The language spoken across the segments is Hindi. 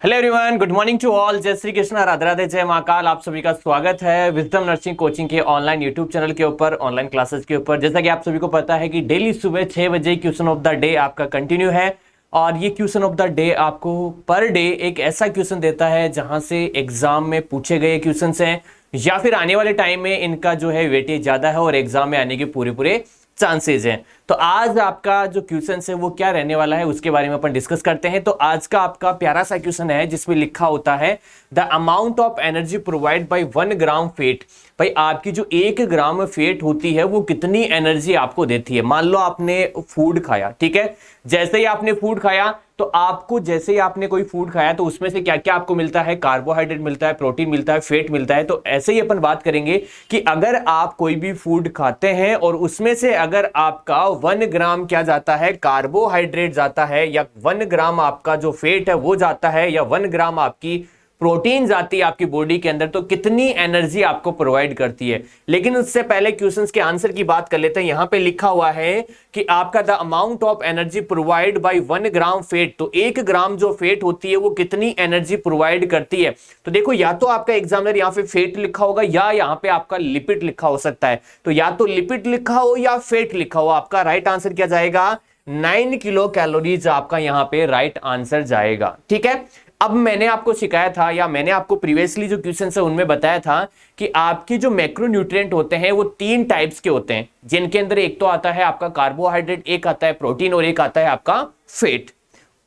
Hello everyone, good morning to all. जय श्री कृष्ण, राधे राधे, जय महाकाल। आप सभी का स्वागत है विजडम नर्सिंग कोचिंग के ऑनलाइन यूट्यूब चैनल के ऊपर, ऑनलाइन क्लासेस के ऊपर। जैसा कि आप सभी को पता है कि डेली सुबह 6 बजे क्वेश्चन ऑफ द डे आपका कंटिन्यू है और ये क्वेश्चन ऑफ द डे आपको पर डे एक ऐसा क्वेश्चन देता है जहां से एग्जाम में पूछे गए क्वेश्चन हैं या फिर आने वाले टाइम में इनका जो है वेटेज ज्यादा है और एग्जाम में आने के पूरे चांसेस हैं। तो आज आपका जो क्वेश्चन है वो क्या रहने वाला है उसके बारे में अपन डिस्कस करते हैं। तो आज का आपका प्यारा सा क्वेश्चन है जिसमें लिखा होता है the amount of energy provide by 1 gram fat. भाई आपकी जो 1 ग्राम फैट होती है वो कितनी एनर्जी आपको देती है। मान लो आपने फूड खाया, ठीक है, जैसे ही आपने फूड खाया तो आपको जैसे ही आपने कोई फूड खाया तो उसमें से क्या क्या आपको मिलता है, कार्बोहाइड्रेट मिलता है, प्रोटीन मिलता है, फैट मिलता है। तो ऐसे ही अपन बात करेंगे कि अगर आप कोई भी फूड खाते हैं और उसमें से अगर आपका 1 ग्राम क्या जाता है, कार्बोहाइड्रेट जाता है, या 1 ग्राम आपका जो फैट है वो जाता है, या 1 ग्राम आपकी प्रोटीन जाती है आपकी बॉडी के अंदर, तो कितनी एनर्जी आपको प्रोवाइड करती है। लेकिन उससे पहले क्वेश्चंस के आंसर की बात कर लेते हैं। यहां पे लिखा हुआ है कि आपका the amount of energy provide by 1 gram fat, तो 1 ग्राम जो फैट होती है वो कितनी एनर्जी प्रोवाइड करती है। तो देखो, या तो आपका एग्जामिनर यहाँ पे फैट लिखा होगा या यहाँ पे आपका लिपिड लिखा हो सकता है। तो या तो लिपिड लिखा हो या फैट लिखा हो, आपका राइट आंसर क्या जाएगा, 9 किलो कैलोरीज आपका यहाँ पे राइट आंसर जाएगा। ठीक है, अब मैंने आपको सिखाया था या मैंने आपको प्रीवियसली जो क्वेश्चन है उनमें बताया था कि आपकी जो मैक्रोन्यूट्रिएंट होते हैं वो 3 टाइप्स के होते हैं, जिनके अंदर एक तो आता है आपका कार्बोहाइड्रेट, एक आता है प्रोटीन और एक आता है आपका फैट।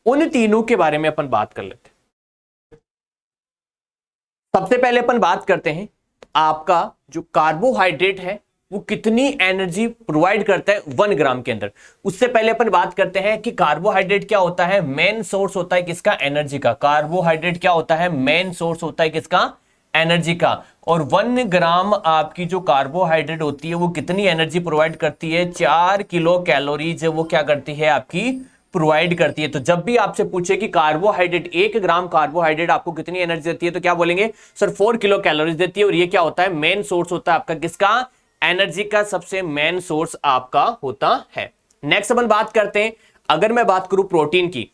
उन तीनों के बारे में अपन बात कर लेते हैं। सबसे पहले अपन बात करते हैं आपका जो कार्बोहाइड्रेट है वो कितनी एनर्जी प्रोवाइड करता है 1 ग्राम के अंदर। उससे पहले अपन बात करते हैं कि कार्बोहाइड्रेट क्या होता है, मेन सोर्स होता है किसका, एनर्जी का। कार्बोहाइड्रेट क्या होता है, मेन सोर्स होता है किसका, एनर्जी का। और 1 ग्राम आपकी जो कार्बोहाइड्रेट होती है वो कितनी एनर्जी प्रोवाइड करती है, 4 किलो कैलोरीज वो क्या करती है आपकी प्रोवाइड करती है। तो जब भी आपसे पूछे कि कार्बोहाइड्रेट 1 ग्राम कार्बोहाइड्रेट आपको कितनी एनर्जी देती है तो क्या बोलेंगे, सर 4 किलो कैलोरीज देती है। और ये क्या होता है, मेन सोर्स होता है आपका किसका, एनर्जी का सबसे मेन सोर्स आपका होता है। नेक्स्ट अपन बात करते हैं, अगर मैं बात करूं प्रोटीन की,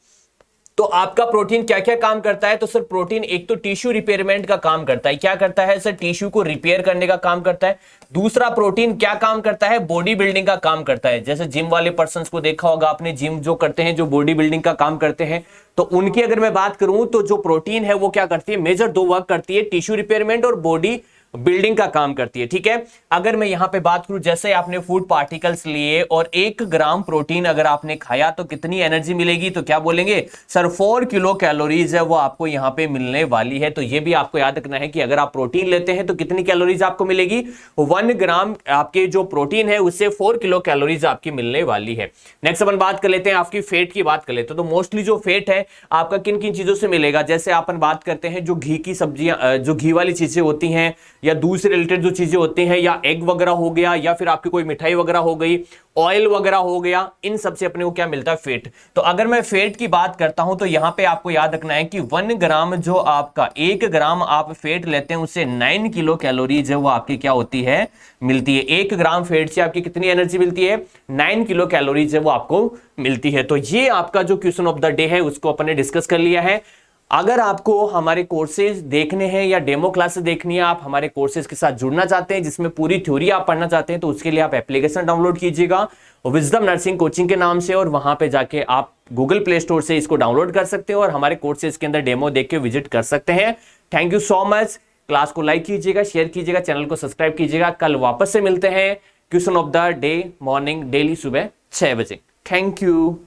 तो आपका प्रोटीन क्या क्या काम करता है। तो सर प्रोटीन एक तो टिश्यू रिपेयरमेंट का काम करता है। क्या करता है सर, टिश्यू को रिपेयर करने का काम करता है। दूसरा प्रोटीन क्या काम करता है, बॉडी बिल्डिंग का काम करता है। जैसे जिम वाले पर्संस को देखा होगा आपने, जिम जो करते हैं, जो बॉडी बिल्डिंग का काम करते हैं, तो उनकी अगर मैं बात करूं तो जो प्रोटीन है वो क्या करती है, मेजर 2 वर्क करती है, टिश्यू रिपेयरमेंट और बॉडी बिल्डिंग का काम करती है। ठीक है, अगर मैं यहां पे बात करूं, जैसे आपने फूड पार्टिकल्स लिए और 1 ग्राम प्रोटीन अगर आपने खाया तो कितनी एनर्जी मिलेगी, तो क्या बोलेंगे सर 4 किलो कैलोरीज है वो आपको यहां पे मिलने वाली है। तो ये भी आपको याद रखना है कि अगर आप प्रोटीन लेते हैं तो कितनी कैलोरीज आपको मिलेगी, 1 ग्राम आपके जो प्रोटीन है उससे 4 किलो कैलोरीज आपकी मिलने वाली है। नेक्स्ट अपन बात कर लेते हैं, आपकी फैट की बात कर लेते हैं। तो मोस्टली जो फैट है आपका किन किन चीजों से मिलेगा, जैसे अपन बात करते हैं जो घी की सब्जियां, जो घी वाली चीजें होती हैं या दूध से रिलेटेड जो चीजें होती हैं, या एग वगैरह हो गया, या फिर आपकी कोई मिठाई वगैरह हो गई, ऑयल वगैरह हो गया, इन सब से अपने को क्या मिलता है, फैट। तो अगर मैं फैट की बात करता हूं तो यहां पे आपको याद रखना है कि 1 ग्राम जो आपका 1 ग्राम आप फैट लेते हैं उससे 9 किलो कैलोरीज है वो आपकी क्या होती है, मिलती है। 1 ग्राम फैट से आपकी कितनी एनर्जी मिलती है, 9 किलो कैलोरीज है वो आपको मिलती है। तो ये आपका जो क्वेश्चन ऑफ द डे है उसको अपन ने डिस्कस कर लिया है। अगर आपको हमारे कोर्सेज देखने हैं या डेमो क्लासेस देखनी है, आप हमारे कोर्सेज के साथ जुड़ना चाहते हैं जिसमें पूरी थ्योरी आप पढ़ना चाहते हैं, तो उसके लिए आप एप्लीकेशन डाउनलोड कीजिएगा विजडम नर्सिंग कोचिंग के नाम से, और वहां पे जाके आप गूगल प्ले स्टोर से इसको डाउनलोड कर सकते हैं और हमारे कोर्सेज के अंदर डेमो देख के विजिट कर सकते हैं। Thank you so much. Class को लाइक कीजिएगा, शेयर कीजिएगा, चैनल को सब्सक्राइब कीजिएगा। कल वापस से मिलते हैं question of the day morning, daily सुबह 6 बजे। Thank you.